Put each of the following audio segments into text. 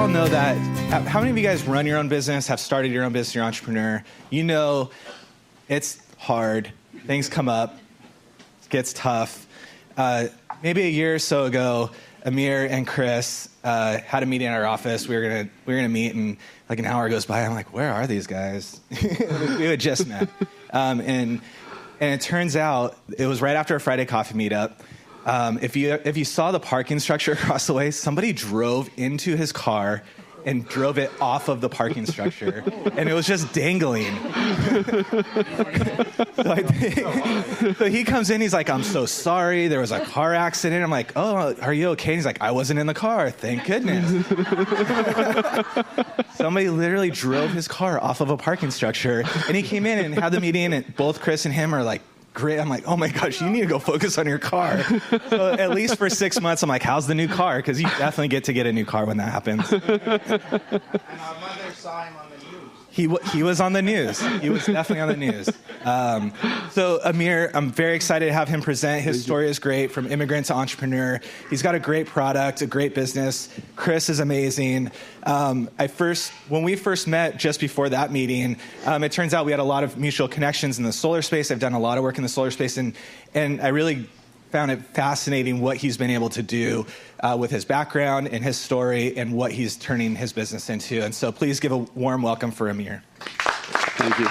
all know that, how many of you guys run your own business, have started your own business, you're an entrepreneur? You know it's hard. Things come up. It gets tough. Maybe a year or so ago, Amir and Chris had a meeting in our office. We were gonna meet, and like an hour goes by. I'm like, where are these guys? We had just met, and it turns out it was right after a Friday coffee meetup. If you saw the parking structure across the way, somebody drove into his car and drove it off of the parking structure, and it was just dangling. So he comes in, he's like, I'm so sorry, there was a car accident. I'm like, oh, are you okay? And he's like, I wasn't in the car, thank goodness. Somebody literally drove his car off of a parking structure, and he came in and had the meeting, and both Chris and him are like, great. I'm like, oh my gosh, you need to go focus on your car. So at least for 6 months, I'm like, how's the new car? Because you definitely get to get a new car when that happens. And our mother saw him on the news. He was on the news. He was definitely on the news. So Amir, I'm very excited to have him present. His story is great, from immigrant to entrepreneur. He's got a great product, a great business. Chris is amazing. When we first met just before that meeting, it turns out we had a lot of mutual connections in the solar space. I've done a lot of work in the solar space, and I really found it fascinating what he's been able to do with his background and his story and what he's turning his business into. And so please give a warm welcome for Amir. Thank you.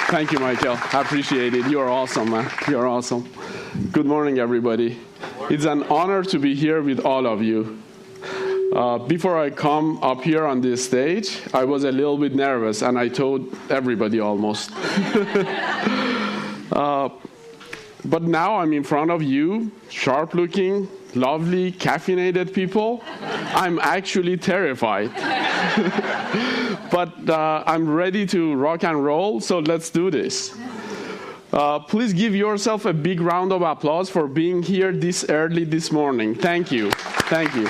Thank you, Michael. I appreciate it. You are awesome, man. You are awesome. Good morning, everybody. It's an honor to be here with all of you. Before I come up here on this stage, I was a little bit nervous, and I told everybody almost. But now I'm in front of you, sharp-looking, lovely, caffeinated people. I'm actually terrified. But I'm ready to rock and roll, so let's do this. Please give yourself a big round of applause for being here this early this morning. Thank you. Thank you.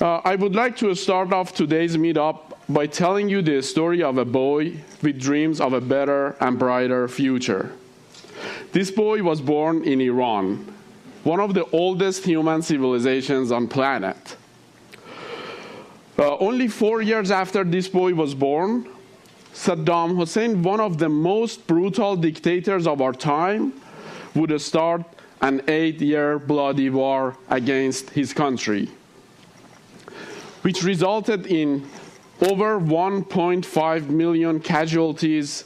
I would like to start off today's meetup by telling you the story of a boy with dreams of a better and brighter future. This boy was born in Iran, one of the oldest human civilizations on planet. Only 4 years after this boy was born, Saddam Hussein, one of the most brutal dictators of our time, would start an 8-year bloody war against his country, which resulted in over 1.5 million casualties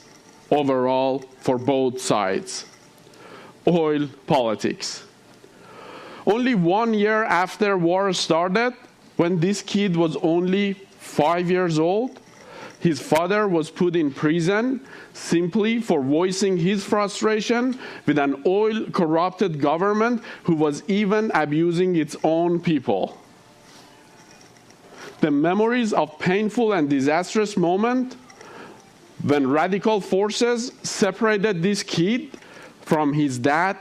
overall for both sides. Oil politics. Only 1 year after war started, when this kid was only 5 years old, his father was put in prison simply for voicing his frustration with an oil-corrupted government who was even abusing its own people. The memories of painful and disastrous moment when radical forces separated this kid from his dad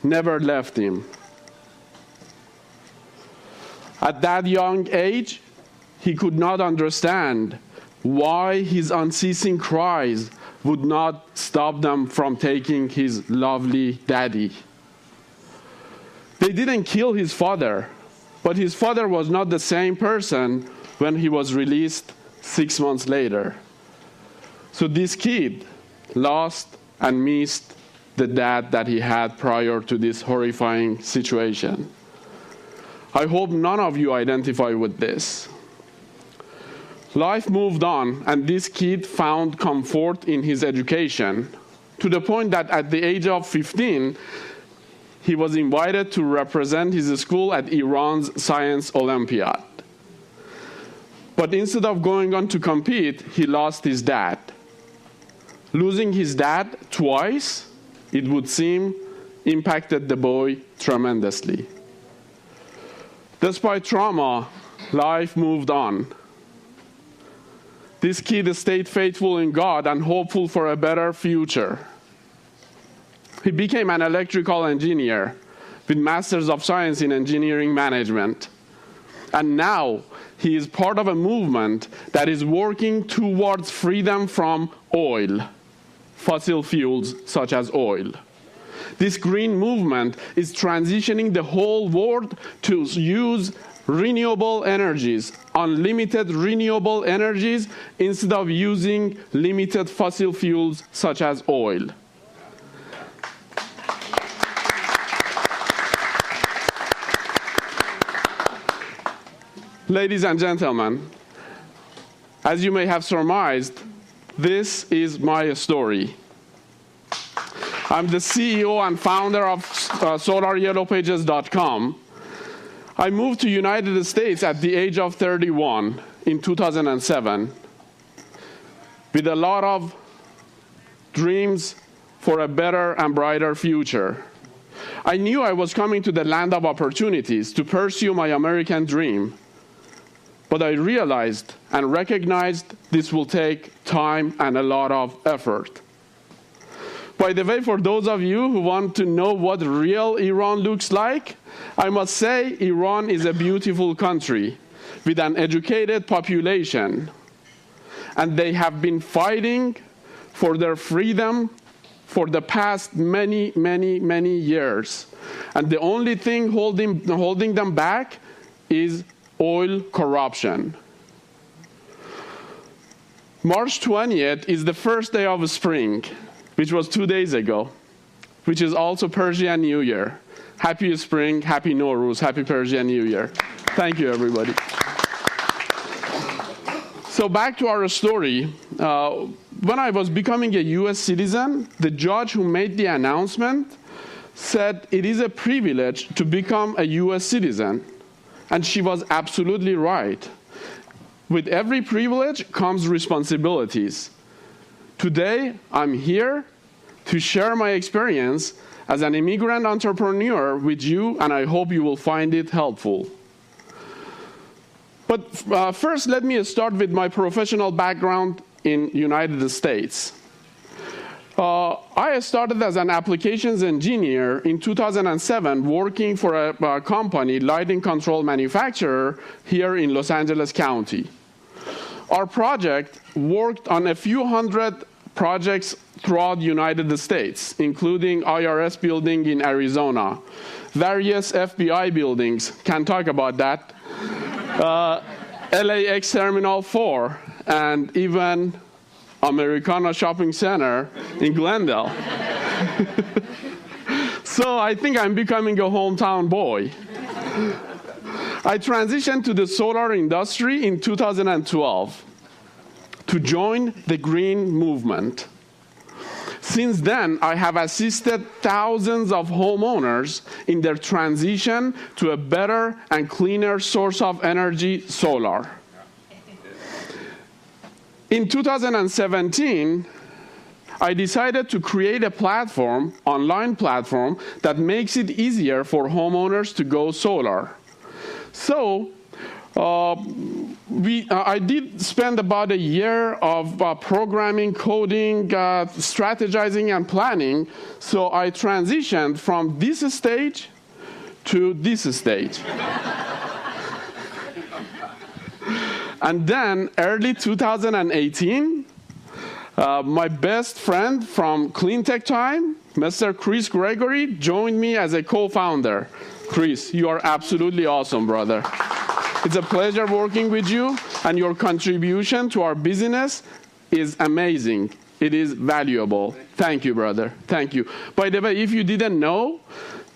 never left him. At that young age, he could not understand why his unceasing cries would not stop them from taking his lovely daddy. They didn't kill his father, but his father was not the same person when he was released 6 months later. So this kid lost and missed the dad that he had prior to this horrifying situation. I hope none of you identify with this. Life moved on, and this kid found comfort in his education, to the point that at the age of 15, he was invited to represent his school at Iran's Science Olympiad. But instead of going on to compete, he lost his dad. Losing his dad twice, it would seem, impacted the boy tremendously. Despite trauma, life moved on. This kid stayed faithful in God and hopeful for a better future. He became an electrical engineer with Masters of Science in Engineering Management. And now he is part of a movement that is working towards freedom from oil, fossil fuels such as oil. This green movement is transitioning the whole world to use renewable energies, unlimited renewable energies, instead of using limited fossil fuels such as oil. Ladies and gentlemen, as you may have surmised, this is my story. I'm the CEO and founder of SolarYellowPages.com. I moved to United States at the age of 31 in 2007 with a lot of dreams for a better and brighter future. I knew I was coming to the land of opportunities to pursue my American dream, but I realized and recognized this will take time and a lot of effort. By the way, for those of you who want to know what real Iran looks like, I must say Iran is a beautiful country with an educated population. And they have been fighting for their freedom for the past many, many, many years. And the only thing holding them back is oil corruption. March 20th is the first day of spring, which was 2 days ago, which is also Persian New Year. Happy spring, happy Nowruz, happy Persian New Year. Thank you, everybody. So back to our story. When I was becoming a US citizen, the judge who made the announcement said it is a privilege to become a US citizen. And she was absolutely right. With every privilege comes responsibilities. Today, I'm here to share my experience as an immigrant entrepreneur with you, and I hope you will find it helpful. But first, let me start with my professional background in United States. I started as an applications engineer in 2007, working for a company, lighting control manufacturer, here in Los Angeles County. Our project worked on a few hundred projects throughout the United States, including IRS building in Arizona, various FBI buildings, can't talk about that, LAX Terminal 4, and even Americana Shopping Center in Glendale. So I think I'm becoming a hometown boy. I transitioned to the solar industry in 2012 to join the green movement. Since then, I have assisted thousands of homeowners in their transition to a better and cleaner source of energy, solar. In 2017, I decided to create a platform, online platform, that makes it easier for homeowners to go solar. So I did spend about a year of programming, coding, strategizing, and planning. So I transitioned from this stage to this stage. And then early 2018, my best friend from Clean Tech Time, Mr. Chris Gregory, joined me as a co-founder. Chris, you are absolutely awesome, brother. It's a pleasure working with you, and your contribution to our business is amazing. It is valuable. Thank you, brother. Thank you. By the way, if you didn't know,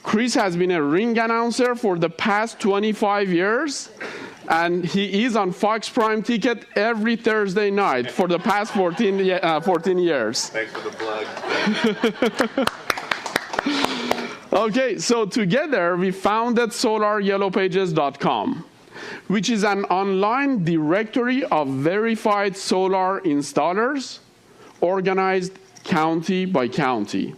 Chris has been a ring announcer for the past 25 years, and he is on Fox Prime Ticket every Thursday night for the past 14 years. Thanks for the plug. Okay, so together we founded SolarYellowPages.com, which is an online directory of verified solar installers organized county by county.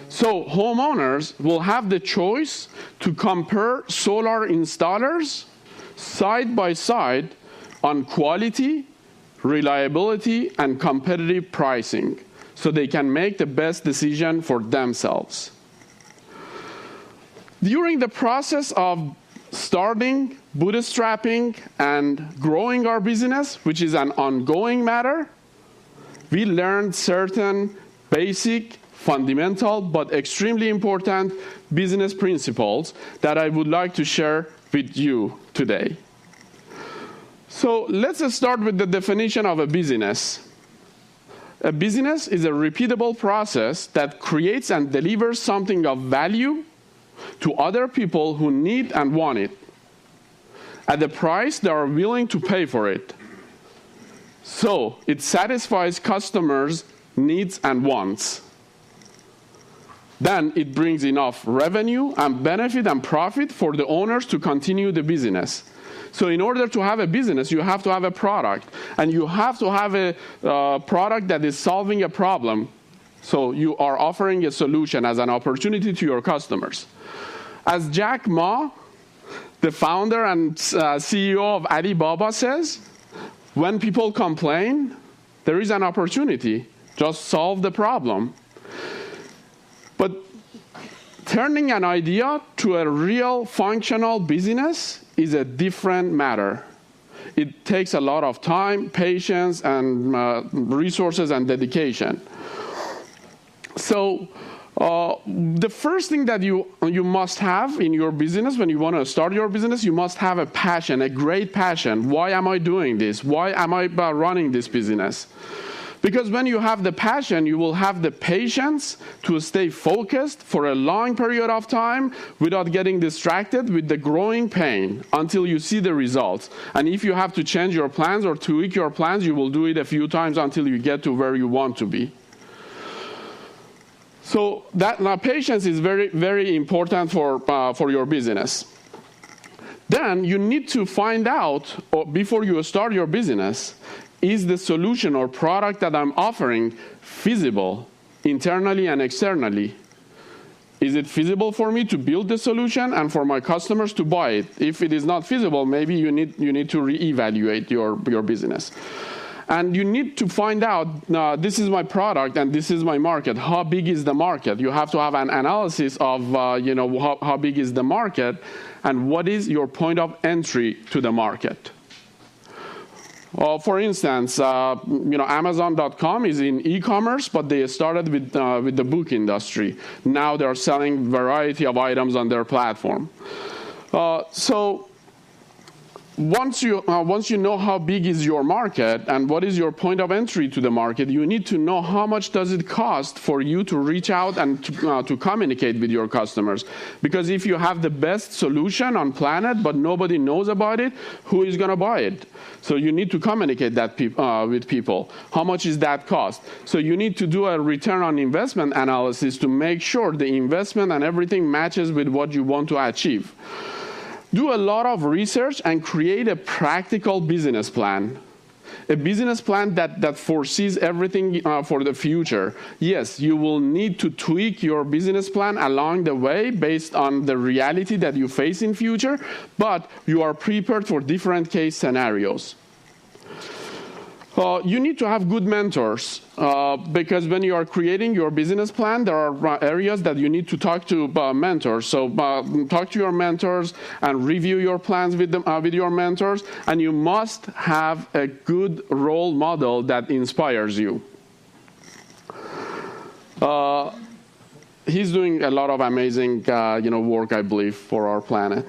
So homeowners will have the choice to compare solar installers side by side on quality, reliability, and competitive pricing, so they can make the best decision for themselves. During the process of starting, bootstrapping, and growing our business, which is an ongoing matter, we learned certain basic, fundamental, but extremely important business principles that I would like to share with you today. So let's start with the definition of a business. A business is a repeatable process that creates and delivers something of value to other people who need and want it at the price they are willing to pay for it. So it satisfies customers' needs and wants. Then it brings enough revenue and benefit and profit for the owners to continue the business. So in order to have a business, you have to have a product. And you have to have a product that is solving a problem. So you are offering a solution as an opportunity to your customers. As Jack Ma, the founder and CEO of Alibaba, says, when people complain, there is an opportunity. Just solve the problem. But turning an idea to a real functional business is a different matter. It takes a lot of time, patience, and resources and dedication. So the first thing that you must have in your business when you want to start your business, you must have a passion, a great passion. Why am I doing this? Why am I running this business? Because when you have the passion, you will have the patience to stay focused for a long period of time without getting distracted with the growing pain until you see the results. And if you have to change your plans or tweak your plans, you will do it a few times until you get to where you want to be. So that now patience is very, very important for your business. Then you need to find out, before you start your business, is the solution or product that I'm offering feasible internally and externally? Is it feasible for me to build the solution and for my customers to buy it? If it is not feasible, maybe you need to reevaluate your business. And you need to find out, this is my product and this is my market. How big is the market? You have to have an analysis of how big is the market and what is your point of entry to the market. For instance, Amazon.com is in e-commerce, but they started with the book industry. Now they're selling variety of items on their platform. So once you know how big is your market and what is your point of entry to the market, you need to know how much does it cost for you to reach out and to communicate with your customers. Because if you have the best solution on planet but nobody knows about it, who is going to buy it? So you need to communicate that with people. How much is that cost? So you need to do a return on investment analysis to make sure the investment and everything matches with what you want to achieve. Do a lot of research and create a practical business plan. A business plan that foresees everything for the future. Yes, you will need to tweak your business plan along the way based on the reality that you face in future, but you are prepared for different case scenarios. You need to have good mentors because when you are creating your business plan, there are areas that you need to talk to mentors. So talk to your mentors and review your plans with your mentors, and you must have a good role model that inspires you. He's doing a lot of amazing work, I believe, for our planet.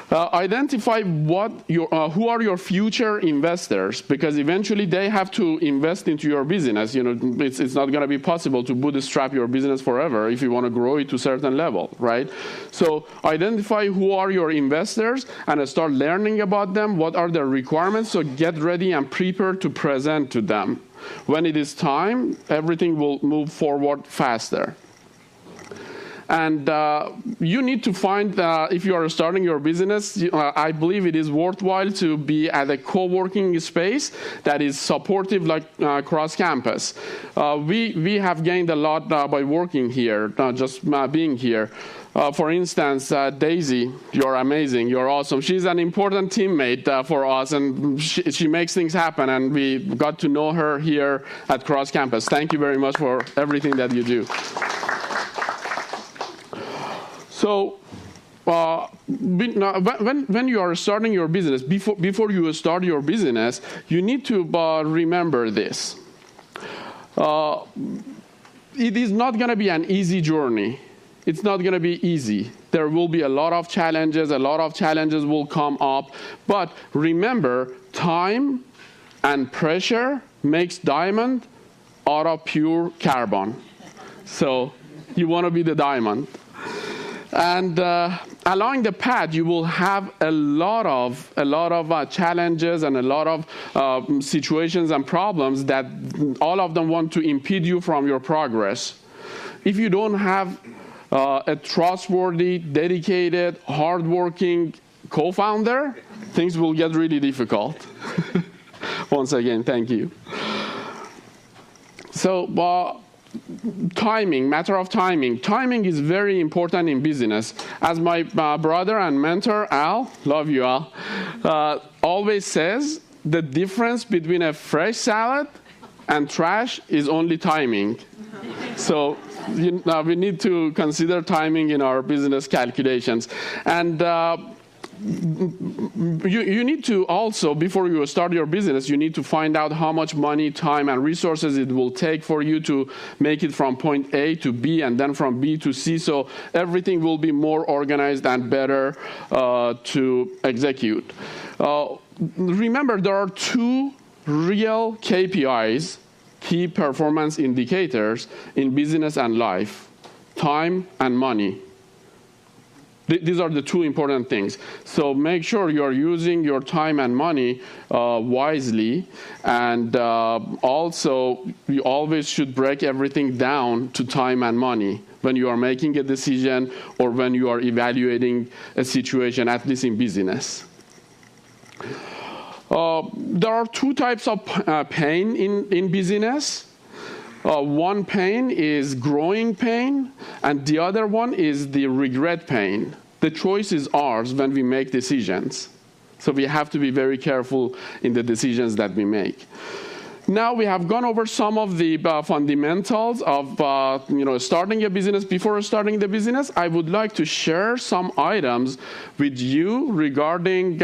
Identify who are your future investors, because eventually they have to invest into your business. It's not going to be possible to bootstrap your business forever if you want to grow it to a certain level, right? So identify who are your investors and start learning about them. What are their requirements? So get ready and prepare to present to them. When it is time, everything will move forward faster. And you need to find, if you are starting your business, I believe it is worthwhile to be at a co-working space that is supportive, like cross campus. We have gained a lot by working here, just being here. For instance, Daisy, you're amazing, you're awesome. She's an important teammate for us, and she makes things happen, and we got to know her here at Cross Campus. Thank you very much for everything that you do. So when you are starting your business, before you start your business, you need to remember this. It is not going to be an easy journey. it's not going to be easy. There will be a lot of challenges. A lot of challenges will come up. But remember, time and pressure makes diamond out of pure carbon. So you want to be the diamond. And along the path, you will have a lot of challenges and a lot of situations and problems that all of them want to impede you from your progress. If you don't have a trustworthy, dedicated, hardworking co-founder, things will get really difficult. Once again, thank you. So, timing, matter of timing. Timing is very important in business. As my brother and mentor, Al, love you, Al, always says, the difference between a fresh salad and trash is only timing. So we need to consider timing in our business calculations. And you need to also, before you start your business, you need to find out how much money, time, and resources it will take for you to make it from point A to B and then from B to C, so everything will be more organized and better to execute. Remember, there are two real KPIs, key performance indicators, in business and life: time and money. These are the two important things. So make sure you're using your time and money wisely. And also, you always should break everything down to time and money when you are making a decision or when you are evaluating a situation, at least in business. There are two types of pain in business. One pain is growing pain, and the other one is the regret pain. The choice is ours when we make decisions. So we have to be very careful in the decisions that we make. Now we have gone over some of the fundamentals of starting a business. Before starting the business, I would like to share some items with you regarding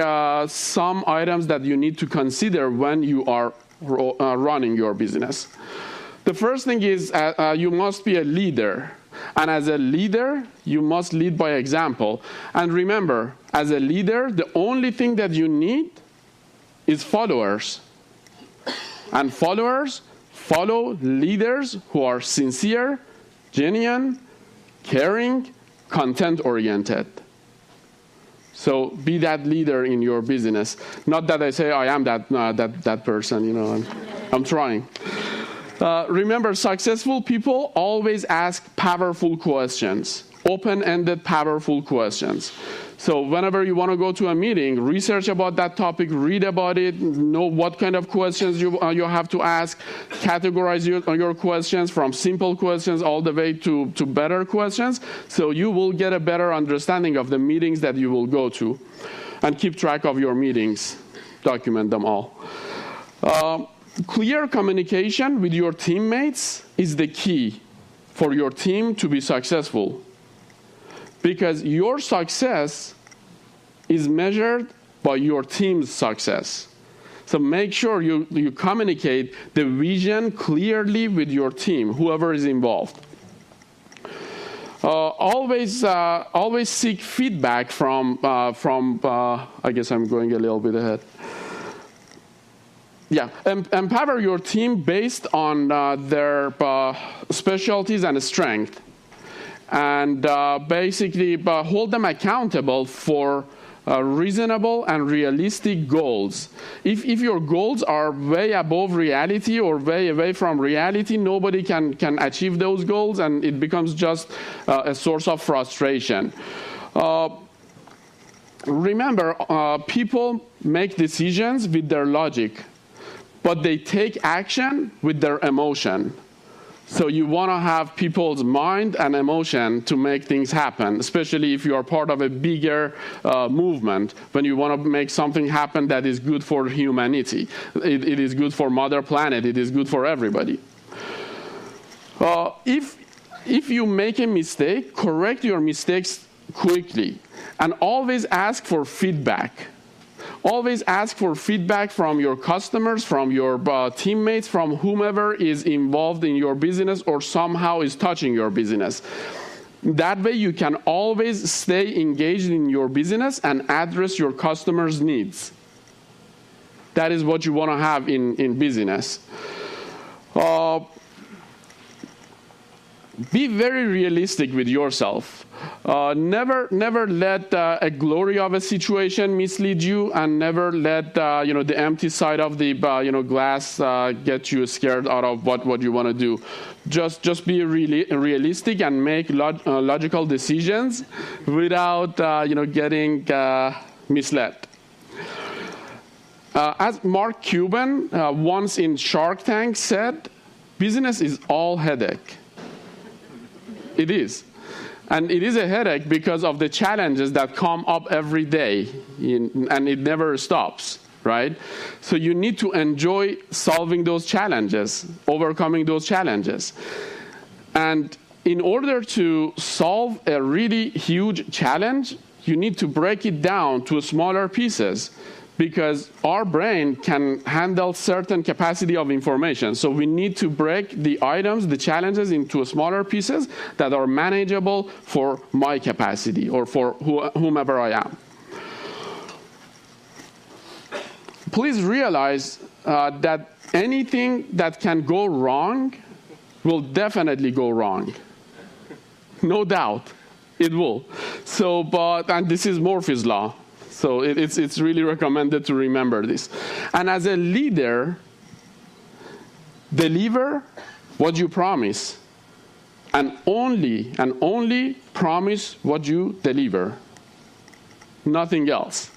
some items that you need to consider when you are running your business. The first thing is you must be a leader. And as a leader, you must lead by example. And remember, as a leader, the only thing that you need is followers. And followers follow leaders who are sincere, genuine, caring, content-oriented. So be that leader in your business. Not that I say I am that person, I'm trying. Remember, successful people always ask powerful questions, open-ended, powerful questions. So whenever you want to go to a meeting, research about that topic, read about it, know what kind of questions you have to ask, categorize your questions from simple questions all the way to better questions, so you will get a better understanding of the meetings that you will go to. And keep track of your meetings. Document them all. Clear communication with your teammates is the key for your team to be successful, because your success is measured by your team's success. So make sure you communicate the vision clearly with your team, whoever is involved. Always seek feedback from I guess I'm going a little bit ahead. Yeah, empower your team based on their specialties and strength. And basically hold them accountable for reasonable and realistic goals. If your goals are way above reality or way away from reality, nobody can achieve those goals, and it becomes just a source of frustration. Remember, people make decisions with their logic, but they take action with their emotion. So you want to have people's mind and emotion to make things happen, especially if you are part of a bigger movement, when you want to make something happen that is good for humanity. It is good for Mother Planet. It is good for everybody. If you make a mistake, correct your mistakes quickly, and always ask for feedback. Always ask for feedback from your customers, from your teammates, from whomever is involved in your business or somehow is touching your business. That way you can always stay engaged in your business and address your customers' needs. That is what you want to have in business. Be very realistic with yourself. Never let a glory of a situation mislead you, and never let the empty side of the glass get you scared out of what you want to do. Just be realistic and make logical decisions without getting misled. As Mark Cuban once in Shark Tank said, business is all headache. It is. And it is a headache because of the challenges that come up every day, and it never stops, right? So you need to enjoy solving those challenges, overcoming those challenges. And in order to solve a really huge challenge, you need to break it down to smaller pieces, because our brain can handle certain capacity of information. So we need to break the items, the challenges, into smaller pieces that are manageable for my capacity or for whomever I am. Please realize that anything that can go wrong will definitely go wrong. No doubt, it will. So, and this is Murphy's Law. So it's really recommended to remember this. And as a leader, deliver what you promise, and only promise what you deliver. Nothing else.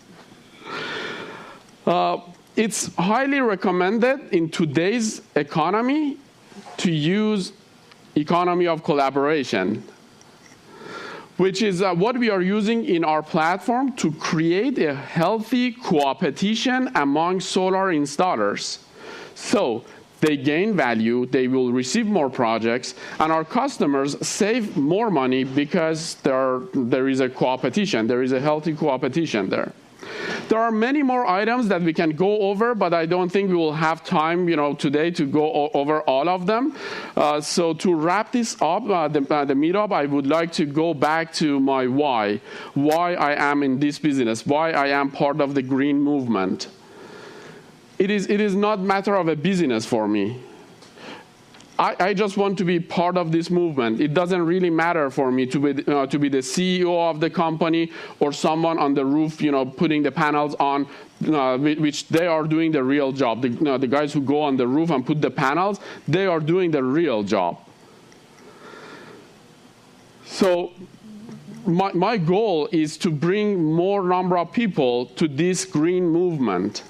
It's highly recommended in today's economy to use economy of collaboration, which is what we are using in our platform to create a healthy co-opetition among solar installers. So they gain value, they will receive more projects, and our customers save more money because there is a co-opetition, there is a healthy co-opetition there. There are many more items that we can go over, but I don't think we will have time, today to go over all of them. So to wrap this up, the meetup, I would like to go back to my why I am in this business, why I am part of the green movement. It is not a matter of a business for me. I just want to be part of this movement. It doesn't really matter for me to be the CEO of the company or someone on the roof, putting the panels on, which they are doing the real job. The guys who go on the roof and put the panels, they are doing the real job. So my goal is to bring more number of people to this green movement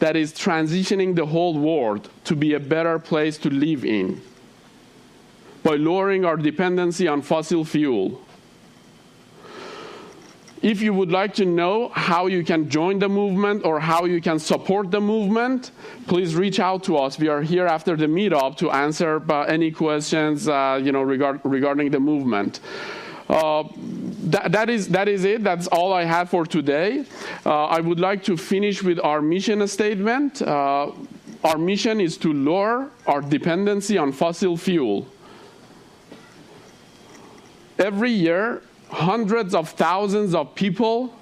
that is transitioning the whole world to be a better place to live in by lowering our dependency on fossil fuel. If you would like to know how you can join the movement or how you can support the movement, please reach out to us. We are here after the meetup to answer any questions regarding the movement. That is it. That's all I have for today. I would like to finish with our mission statement. Our mission is to lower our dependency on fossil fuel. Every year, hundreds of thousands of people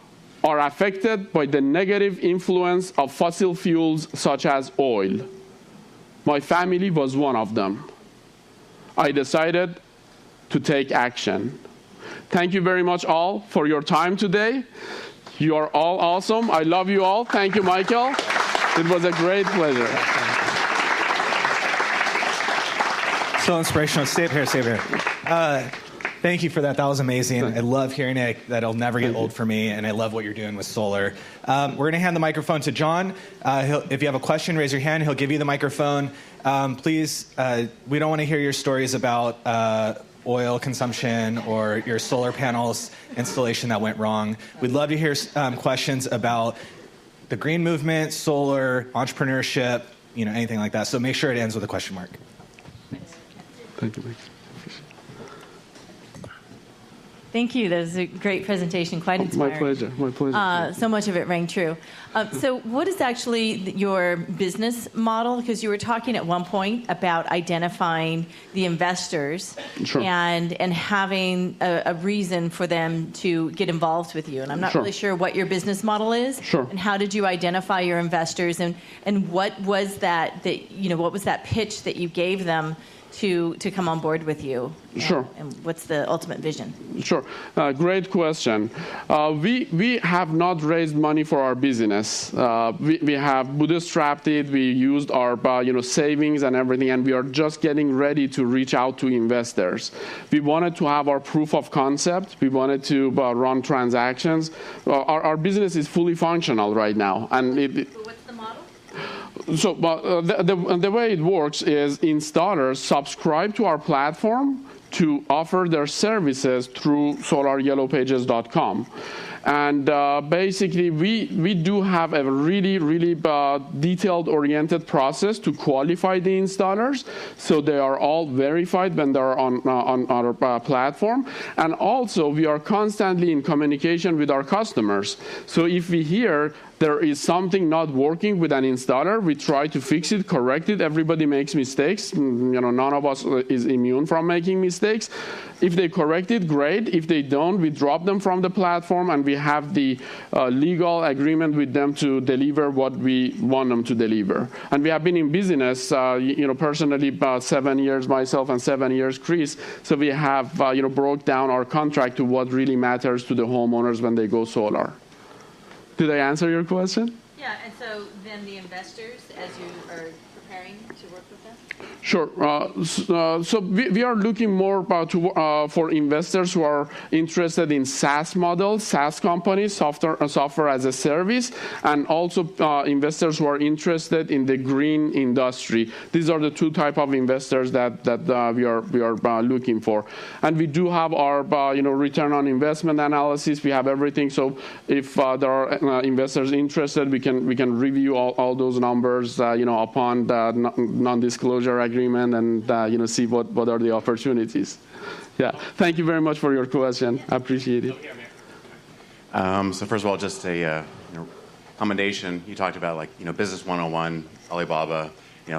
are affected by the negative influence of fossil fuels such as oil. My family was one of them. I decided to take action. Thank you very much all for your time today. You are all awesome. I love you all. Thank you, Michael. It was a great pleasure. So inspirational. Stay up here. Thank you for that. That was amazing. I love hearing it. That'll never get old for me, and I love what you're doing with solar. We're going to hand the microphone to John. If you have a question, raise your hand. He'll give you the microphone. Please, we don't want to hear your stories about oil consumption or your solar panels installation that went wrong. We'd love to hear questions about the green movement, solar, entrepreneurship, anything like that. So make sure it ends with a question mark. Thank you, Mike. Thank you. That was a great presentation, quite inspiring. My pleasure. My pleasure. So much of it rang true. So what is actually your business model? Because you were talking at one point about identifying the investors Sure. and having a reason for them to get involved with you. And I'm not Sure. really sure what your business model is. Sure. And how did you identify your investors? And what was what was that pitch that you gave them to come on board with you? Sure. And what's the ultimate vision? Sure. Great question. We have not raised money for our business. We have bootstrapped it. We used our savings and everything, and we are just getting ready to reach out to investors. We wanted to have our proof of concept. We wanted to run transactions. Our business is fully functional right now, and What's the model? So the way it works is installers subscribe to our platform to offer their services through solaryellowpages.com. And basically, we do have a really, really detailed-oriented process to qualify the installers. So they are all verified when they're on our platform. And also, we are constantly in communication with our customers. So if we hear there is something not working with an installer, we try to fix it, correct it. Everybody makes mistakes. None of us is immune from making mistakes. If they correct it, great. If they don't, we drop them from the platform, and we have the legal agreement with them to deliver what we want them to deliver. And we have been in business, personally, about 7 years myself and 7 years Chris. So we have, broke down our contract to what really matters to the homeowners when they go solar. Did I answer your question? Yeah, and so then the investors, as you are preparing to work with them? Sure. So we are looking more for investors who are interested in SaaS models, SaaS companies, software as a service, and also investors who are interested in the green industry. These are the two type of investors that we are looking for. And we do have our return on investment analysis. We have everything. So if there are investors interested, we can review all those numbers upon the non-disclosure agreement and see what are the opportunities. Yeah. Thank you very much for your question. I appreciate it. So first of all, just a commendation. You talked about business 101, Alibaba.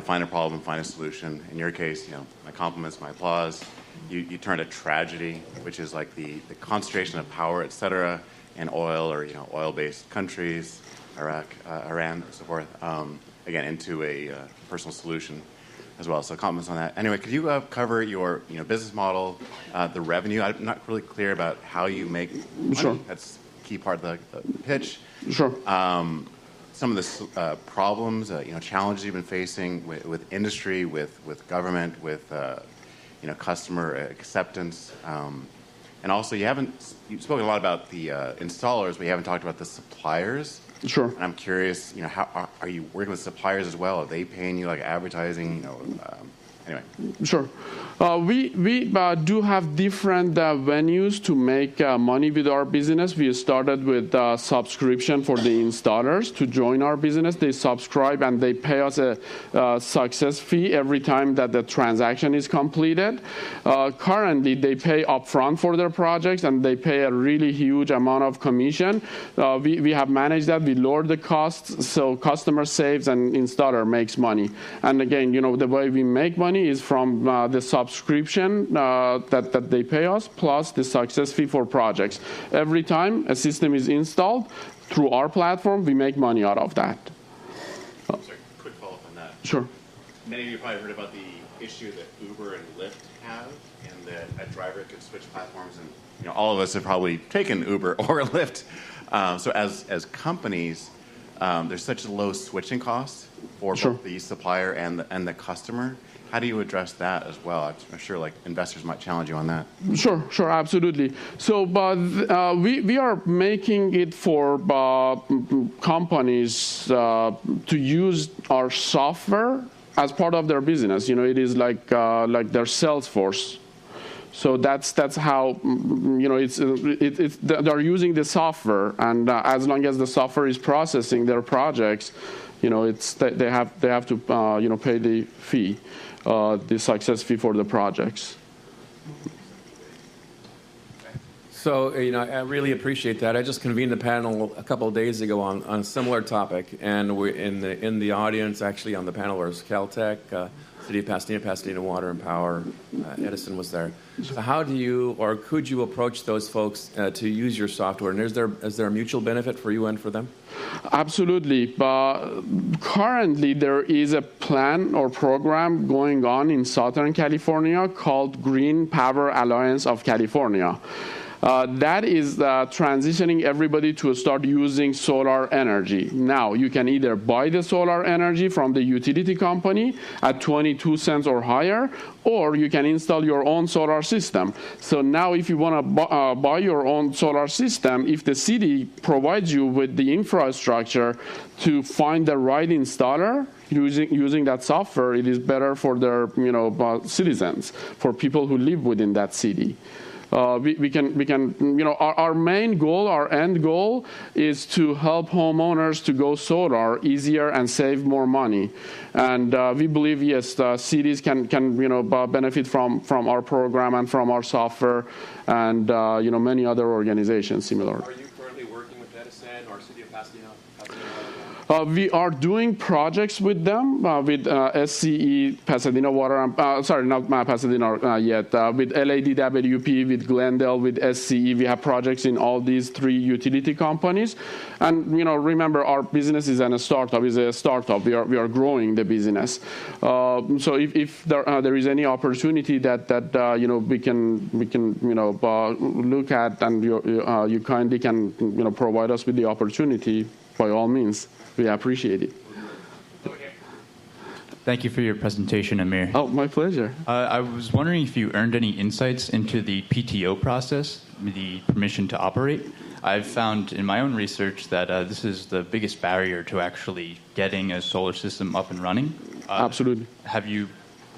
Find a problem, find a solution. In your case, my compliments, my applause. You turned a tragedy, which is like the concentration of power, et cetera, in oil or oil-based countries, Iraq, Iran, and so forth. Again, into a personal solution as well. So comments on that. Anyway, could you cover your business model, the revenue? I'm not really clear about how you make money. Sure. That's a key part of the pitch. Sure. Some of the problems, challenges you've been facing with industry, with government, with customer acceptance, and also you've spoken a lot about the installers, but you haven't talked about the suppliers. Sure. And I'm curious, how are you working with suppliers as well? Are they paying you like advertising? Anyway. Sure. We do have different venues to make money with our business. We started with subscription for the installers to join our business. They subscribe and they pay us a success fee every time that the transaction is completed. Currently, they pay upfront for their projects and they pay a really huge amount of commission. We have managed that. We lowered the costs so customer saves and installer makes money. And again, the way we make money is from the subscription that they pay us, plus the success fee for projects. Every time a system is installed through our platform, we make money out of that. Sorry, quick follow-up on that. Sure. Many of you probably heard about the issue that Uber and Lyft have, and that a driver could switch platforms. And all of us have probably taken Uber or Lyft. So as companies, there's such a low switching cost for Sure. both the supplier and the customer. How do you address that as well? I'm sure investors might challenge you on that. Sure, absolutely. So, we are making it for companies to use our software as part of their business. It is like their sales force. So that's how they're using the software, and as long as the software is processing their projects, they have to pay the fee. The success fee for the projects. So, I really appreciate that. I just convened a panel a couple of days ago on a similar topic, and we're in the audience, actually on the panel was Caltech, City of Pasadena, Pasadena Water and Power, Edison was there. So how do you, or could you approach those folks to use your software? And is there a mutual benefit for you and for them? Absolutely. Currently, there is a plan or program going on in Southern California called Green Power Alliance of California. That is transitioning everybody to start using solar energy. Now, you can either buy the solar energy from the utility company at 22 cents or higher, or you can install your own solar system. So now if you want to buy your own solar system, if the city provides you with the infrastructure to find the right installer, using that software, it is better for their citizens, for people who live within that city. We can, our main goal, our end goal is to help homeowners to go solar easier and save more money. And we believe, yes, cities can benefit from our program and from our software and, many other organizations similar. Are you currently working with Edison or City of Pasadena? We are doing projects with them, with SCE, Pasadena Water, sorry, not Pasadena yet, with LADWP, with Glendale, with SCE. We have projects in all these three utility companies. And, remember, our business is a startup. We are growing the business. So if there is any opportunity that we can look at, and you kindly can provide us with the opportunity, by all means. We appreciate it. Thank you for your presentation, Amir. Oh, my pleasure. I was wondering if you earned any insights into the PTO process, the permission to operate. I've found in my own research that this is the biggest barrier to actually getting a solar system up and running. Absolutely. Have you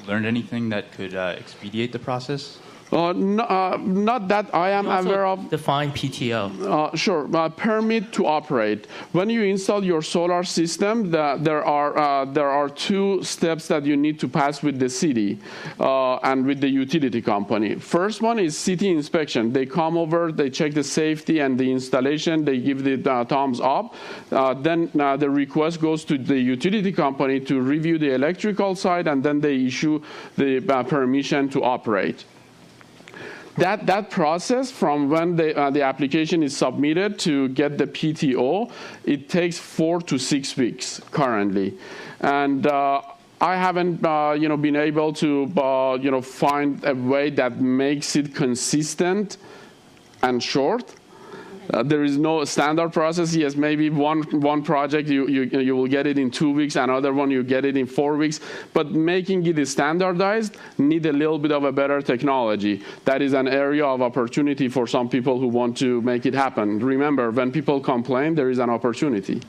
learned anything that could expedite the process? Not that I am aware of. Define PTO. Sure. Permit to operate. When you install your solar system, there are two steps that you need to pass with the city and with the utility company. First one is city inspection. They come over, they check the safety and the installation, they give the thumbs up. Then the request goes to the utility company to review the electrical side, and then they issue the permission to operate. That process, from when the application is submitted to get the PTO, it takes 4 to 6 weeks currently, and I haven't been able to find a way that makes it consistent and short. There is no standard process. Yes, maybe one project you will get it in 2 weeks, another one you get it in 4 weeks. But making it standardized need a little bit of a better technology. That is an area of opportunity for some people who want to make it happen. Remember, when people complain, there is an opportunity.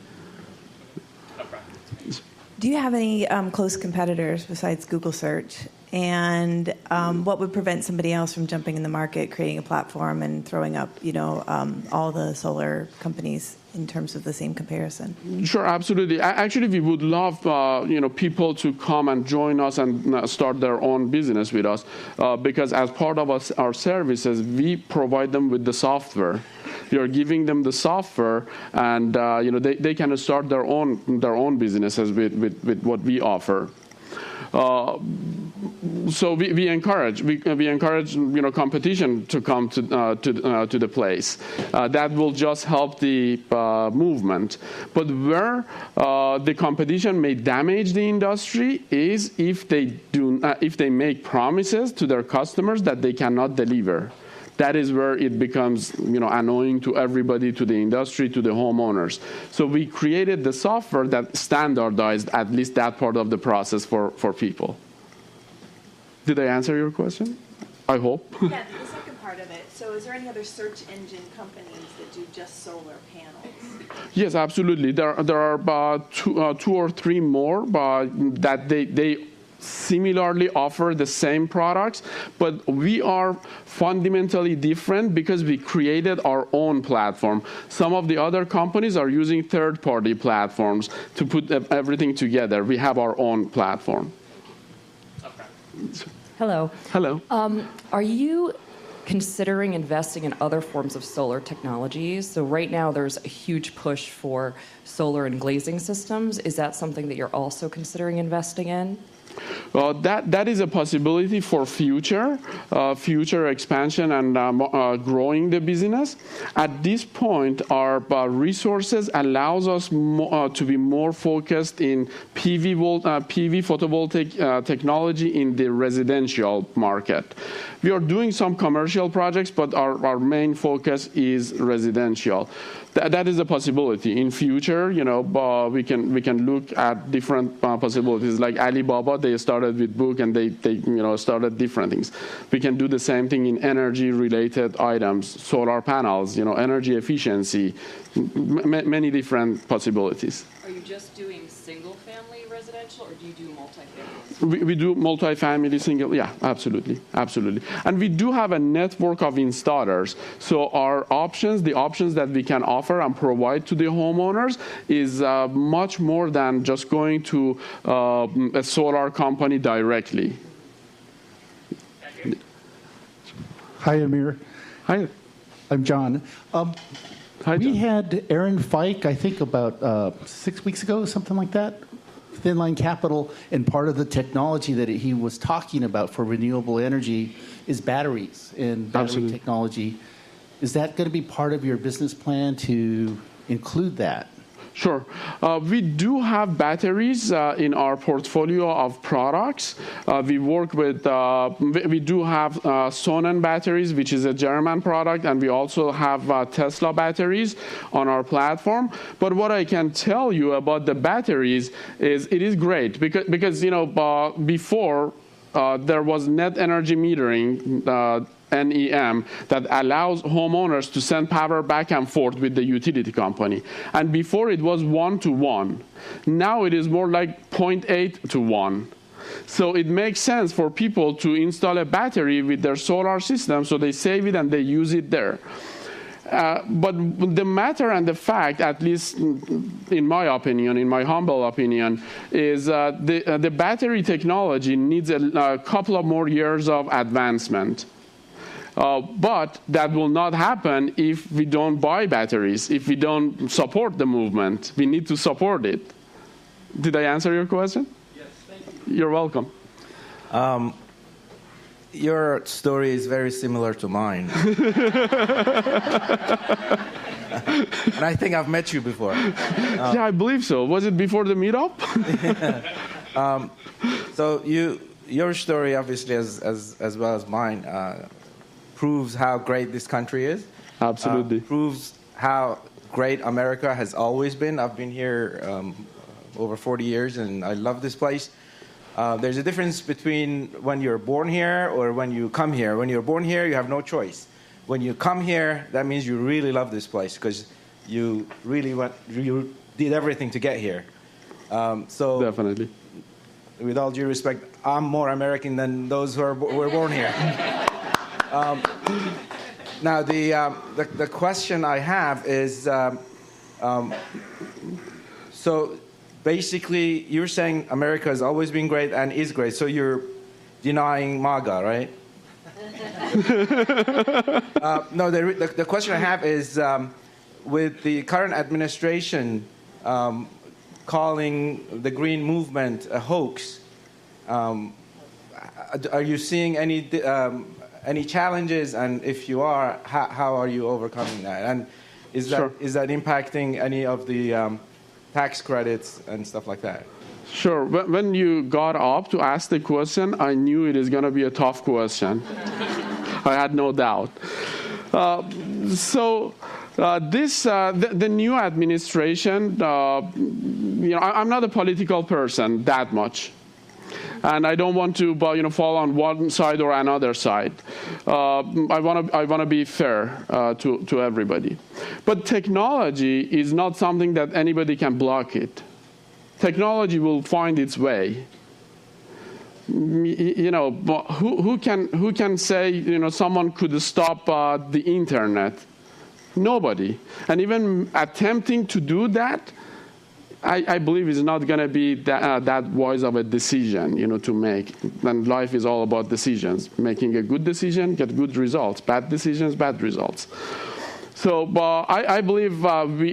Do you have any close competitors besides Google search? And what would prevent somebody else from jumping in the market, creating a platform, and throwing up, all the solar companies in terms of the same comparison? Sure, absolutely. Actually, we would love, people to come and join us and start their own business with us, because as part of our services, we provide them with the software. We are giving them the software, and they can start their own businesses with what we offer. So we encourage competition to come to the place. That will just help the movement. But where the competition may damage the industry is if they make promises to their customers that they cannot deliver. That is where it becomes annoying to everybody, to the industry, to the homeowners. So we created the software that standardized at least that part of the process for people. Did I answer your question? I hope. Yeah, the second part of it. So is there any other search engine companies that do just solar panels? Yes, absolutely. There are about two or three more that they similarly offer the same products, but we are fundamentally different because we created our own platform. Some of the other companies are using third-party platforms to put everything together. We have our own platform. Hello. Hello. Are you considering investing in other forms of solar technologies? So right now there's a huge push for solar and glazing systems. Is that something that you're also considering investing in? Well, that is a possibility for future expansion and growing the business. At this point, our resources allows us to be more focused in PV photovoltaic technology in the residential market. We are doing some commercial projects, but our main focus is residential. That is a possibility. In future, we can look at different possibilities. Like Alibaba, they started with book and they started different things. We can do the same thing in energy-related items, solar panels, energy efficiency, many different possibilities. Are you just doing single-family residential, or do you do multifamily? We do multifamily, single, yeah, absolutely. And we do have a network of installers. So our options, the options that we can offer and provide to the homeowners is much more than just going to a solar company directly. Hi, Amir. Hi. I'm John. Hi, John. We had Aaron Fike, I think about 6 weeks ago, something like that, Thin Line Capital, and part of the technology that he was talking about for renewable energy is batteries and battery Absolutely. technology. Is that going to be part of your business plan to include that? Sure. We do have batteries in our portfolio of products. We work with, we do have Sonnen batteries, which is a German product, and we also have Tesla batteries on our platform. But what I can tell you about the batteries is it is great because before there was net energy metering, NEM, that allows homeowners to send power back and forth with the utility company. And before it was 1-to-1. Now it is more like 0.8-to-1. So it makes sense for people to install a battery with their solar system so they save it and they use it there. But the matter and the fact, at least in my opinion, in my humble opinion, is the battery technology needs a couple of more years of advancement. But that will not happen if we don't buy batteries, if we don't support the movement. We need to support it. Did I answer your question? Yes, thank you. You're welcome. Your story is very similar to mine. And I think I've met you before. Yeah, I believe so. Was it before the meetup? So your story, obviously, as well as mine, proves how great this country is. Absolutely. Proves how great America has always been. I've been here over 40 years, and I love this place. There's a difference between when you're born here or when you come here. When you're born here, you have no choice. When you come here, that means you really love this place because you did everything to get here. So definitely. With all due respect, I'm more American than those who were born here. Now, the question I have is, so basically, you're saying America has always been great and is great, so you're denying MAGA, right? No, the question I have is, with the current administration calling the green movement a hoax, are you seeing any challenges, and if you are, how are you overcoming that? And is that impacting any of the tax credits and stuff like that? Sure. When you got up to ask the question, I knew it is going to be a tough question. I had no doubt. The new administration, I'm not a political person that much. And I don't want to, fall on one side or another side. I want to be fair to everybody. But technology is not something that anybody can block it. Technology will find its way. Who can say someone could stop the internet? Nobody. And even attempting to do that, I believe it's not going to be that wise of a decision, to make. And life is all about decisions. Making a good decision, get good results. Bad decisions, bad results. So I believe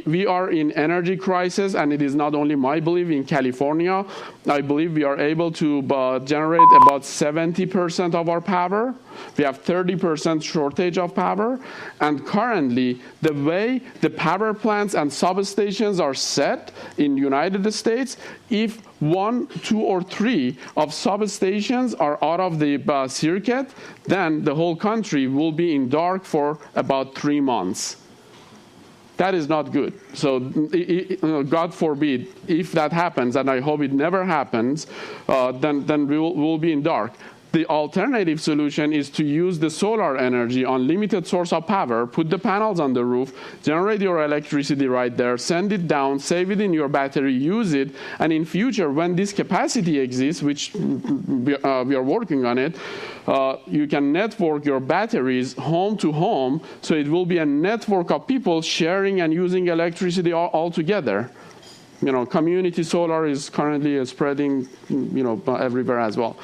we are in energy crisis, and it is not only my belief. In California, I believe we are able to generate about 70% of our power. We have 30% shortage of power. And currently, the way the power plants and substations are set in the United States, if 1, 2, or 3 of substations are out of the circuit, then the whole country will be in dark for about 3 months. That is not good. So God forbid, if that happens, and I hope it never happens, then we'll be in dark. The alternative solution is to use the solar energy, unlimited source of power, put the panels on the roof, generate your electricity right there, send it down, save it in your battery, use it, and in future, when this capacity exists, which we are working on it, you can network your batteries home to home, so it will be a network of people sharing and using electricity all together. Community solar is currently spreading, everywhere as well.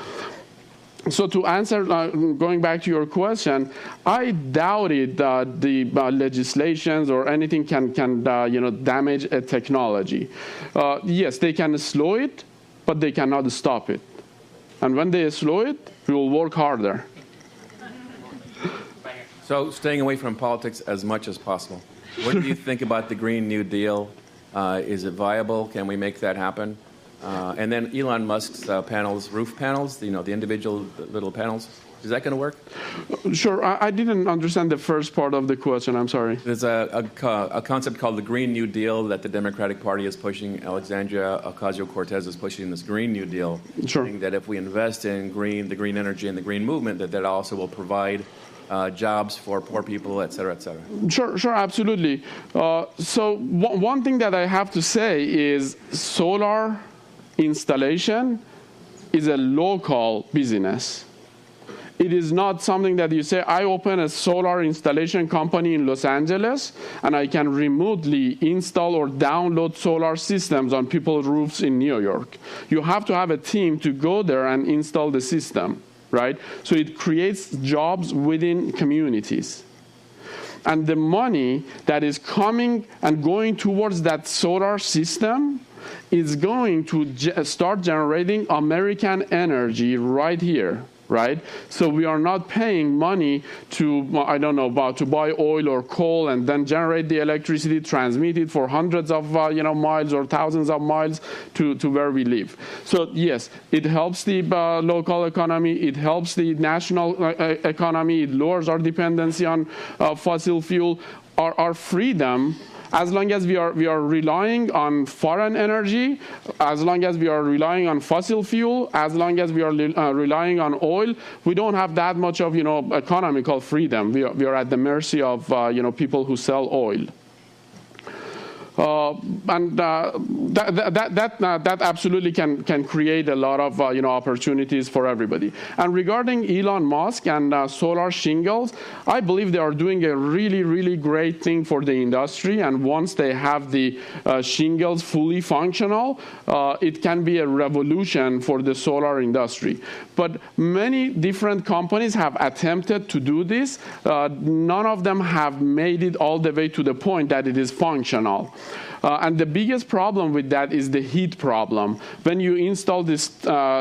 So to answer, going back to your question, I doubted that the legislations or anything can damage a technology. Yes, they can slow it, but they cannot stop it. And when they slow it, we will work harder. So staying away from politics as much as possible. What do you think about the Green New Deal? Is it viable? Can we make that happen? And then Elon Musk's panels, roof panels, the individual little panels. Is that going to work? Sure. I didn't understand the first part of the question. I'm sorry. There's a concept called the Green New Deal that the Democratic Party is pushing. Alexandria Ocasio-Cortez is pushing this Green New Deal. Sure. Saying that if we invest in the green energy and the green movement, that also will provide jobs for poor people, et cetera, et cetera. Sure, absolutely. So one thing that I have to say is solar installation is a local business. It is not something that you say, I open a solar installation company in Los Angeles, and I can remotely install or download solar systems on people's roofs in New York. You have to have a team to go there and install the system, right? So it creates jobs within communities. And the money that is coming and going towards that solar system is going to start generating American energy right here, right? So we are not paying money to, to buy oil or coal and then generate the electricity, transmit it for hundreds of miles or thousands of miles to where we live. So yes, it helps the local economy, it helps the national economy, it lowers our dependency on fossil fuel. Our freedom, as long as we are relying on foreign energy, as long as we are relying on fossil fuel, as long as we are relying on oil, we don't have that much of economical freedom. We are at the mercy of people who sell oil. That absolutely can create a lot of opportunities for everybody. And regarding Elon Musk and solar shingles, I believe they are doing a really, really great thing for the industry. And once they have the shingles fully functional, it can be a revolution for the solar industry. But many different companies have attempted to do this. None of them have made it all the way to the point that it is functional. And the biggest problem with that is the heat problem. When you install these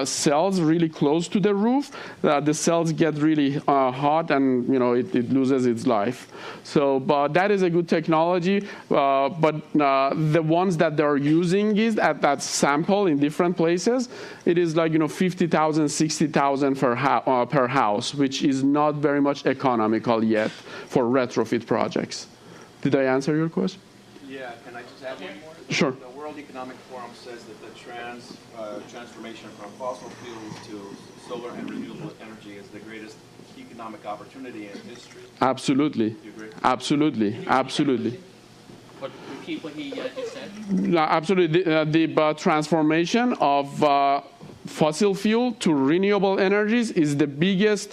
cells really close to the roof, the cells get really hot and it loses its life. So that is a good technology, but the ones that they're using is at that sample in different places, it is like 50,000, 60,000 per house, which is not very much economical yet for retrofit projects. Did I answer your question? Yeah, can I just add one more? Sure. The World Economic Forum says that the transformation from fossil fuels to solar and renewable energy is the greatest economic opportunity in history. Absolutely. Do you agree? Absolutely. Absolutely. But repeat what he just said. Absolutely. The transformation of fossil fuel to renewable energies is the biggest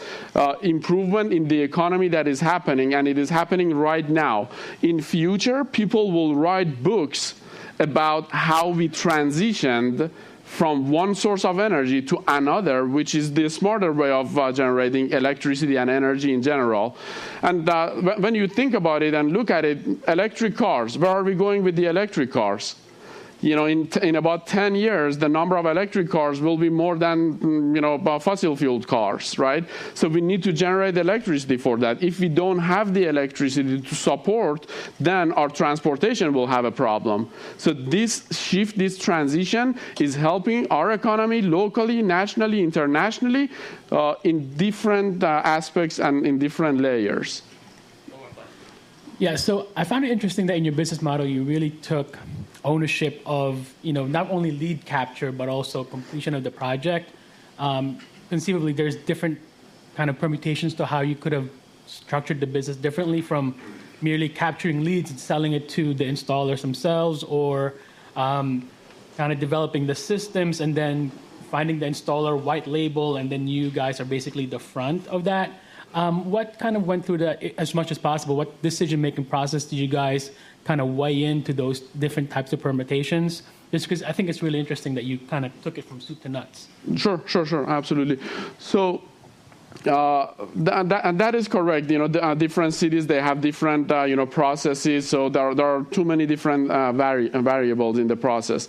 improvement in the economy that is happening, and it is happening right now. In future, people will write books about how we transitioned from one source of energy to another, which is the smarter way of generating electricity and energy in general. And when you think about it and look at it, electric cars, where are we going with the electric cars? In about 10 years, the number of electric cars will be more than fossil-fueled cars, right? So we need to generate electricity for that. If we don't have the electricity to support, then our transportation will have a problem. So this shift, this transition is helping our economy locally, nationally, internationally, in different aspects and in different layers. Yeah, so I found it interesting that in your business model, you really took ownership of, not only lead capture, but also completion of the project. Conceivably, there's different kind of permutations to how you could have structured the business differently from merely capturing leads and selling it to the installers themselves, or kind of developing the systems and then finding the installer white label, and then you guys are basically the front of that. What kind of went through as much as possible? What decision-making process did you guys kind of weigh into those different types of permutations? Just because I think it's really interesting that you kind of took it from soup to nuts. Sure, absolutely. So that is correct. Different cities, they have different processes. So there are too many different variables in the process.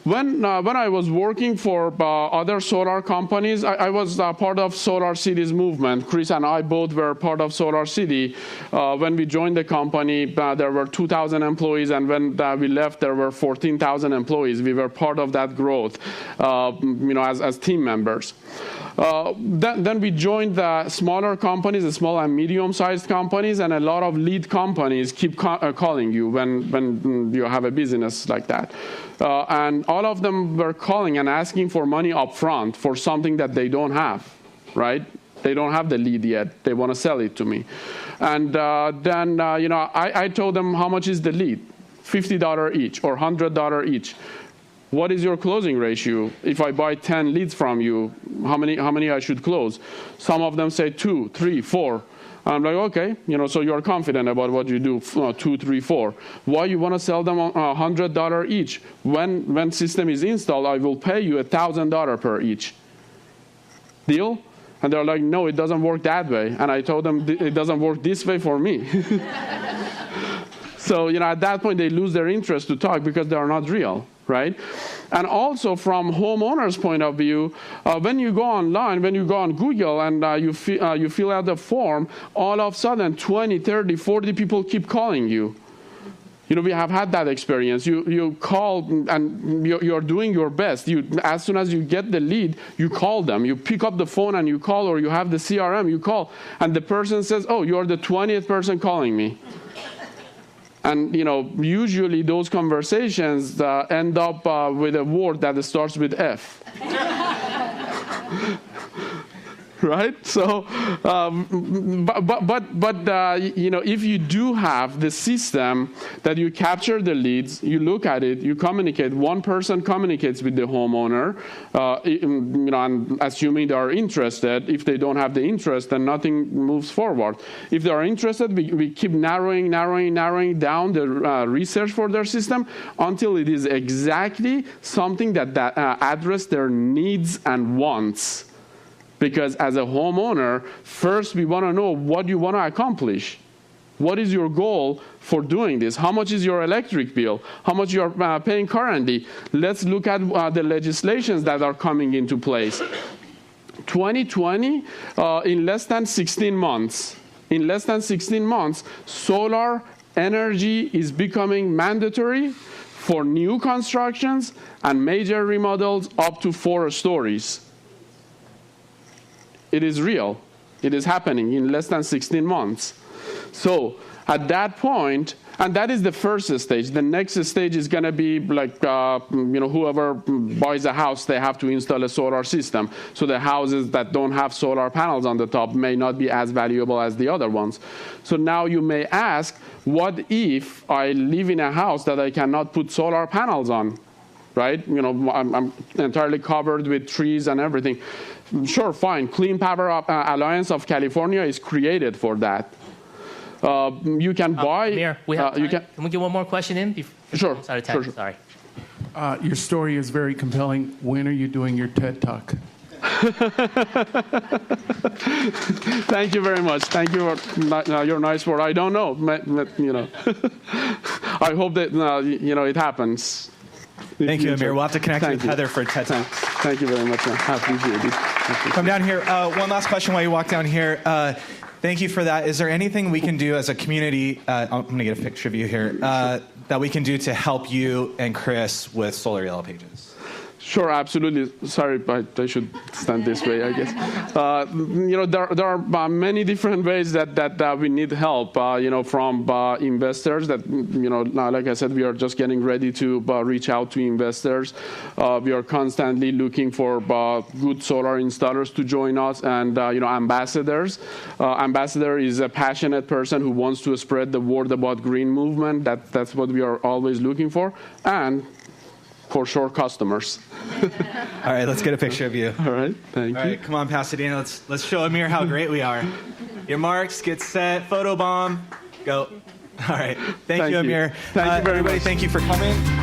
When I was working for other solar companies, I was part of SolarCity's movement. Chris and I both were part of SolarCity. When we joined the company, there were 2,000 employees, and when we left, there were 14,000 employees. We were part of that growth, as team members. Then we joined the smaller companies, the small and medium-sized companies, and a lot of lead companies keep calling you when you have a business like that. And all of them were calling and asking for money up front for something that they don't have, right? They don't have the lead yet. They want to sell it to me. And then I told them, how much is the lead? $50 each or $100 each. What is your closing ratio? If I buy 10 leads from you, how many I should close? Some of them say 2, 3, 4. I'm like, okay, so you're confident about what you do, 2, 3, 4. Why you want to sell them $100 each? When system is installed, I will pay you $1,000 per each. Deal? And they're like, no, it doesn't work that way. And I told them, it doesn't work this way for me. So, at that point, they lose their interest to talk because they are not real, right? And also from homeowners' point of view, when you go online, when you go on Google and you fill out the form, all of a sudden 20, 30, 40 people keep calling you. We have had that experience. You call and you're doing your best. As soon as you get the lead, you call them. You pick up the phone and you call, or you have the CRM, you call, and the person says, oh, you're the 20th person calling me. And usually those conversations end up with a word that starts with F. Right? So, if you do have the system that you capture the leads, you look at it, you communicate. One person communicates with the homeowner, and assuming they are interested. If they don't have the interest, then nothing moves forward. If they are interested, we keep narrowing down the research for their system until it is exactly something that addresses their needs and wants. Because as a homeowner, first we want to know what you want to accomplish. What is your goal for doing this? How much is your electric bill? How much you are paying currently? Let's look at the legislations that are coming into place. 2020, in less than 16 months, solar energy is becoming mandatory for new constructions and major remodels up to 4 stories. It is real. It is happening in less than 16 months. So at that point, and that is the first stage. The next stage is going to be like, whoever buys a house, they have to install a solar system. So the houses that don't have solar panels on the top may not be as valuable as the other ones. So now you may ask, what if I live in a house that I cannot put solar panels on? Right? I'm entirely covered with trees and everything. Sure, fine. Clean Power Alliance of California is created for that. You can buy. Amir, we have time. Can we get one more question in? Sure. Sorry. Your story is very compelling. When are you doing your TED Talk? Thank you very much. Thank you for your nice word. I don't know. I hope that it happens. Thank you, Amir. We'll have to connect with Heather for a TED Talk. Thank you very much. I appreciate it. Come down here. One last question while you walk down here. Thank you for that. Is there anything we can do as a community? I'm going to get a picture of you here. That we can do to help you and Chris with Solar Yellow Pages? Sure, absolutely. Sorry, but I should stand this way, I guess. There are many different ways that we need help. From investors. That like I said, we are just getting ready to reach out to investors. We are constantly looking for good solar installers to join us, and ambassadors. Ambassador is a passionate person who wants to spread the word about green movement. That's what we are always looking for, and for sure, customers. All right, let's get a picture of you. All right, thank you. All right, come on, Pasadena. Let's show Amir how great we are. Your marks, get set, photo bomb, go. All right, thank you, Amir. Thank you very much. Thank you for coming.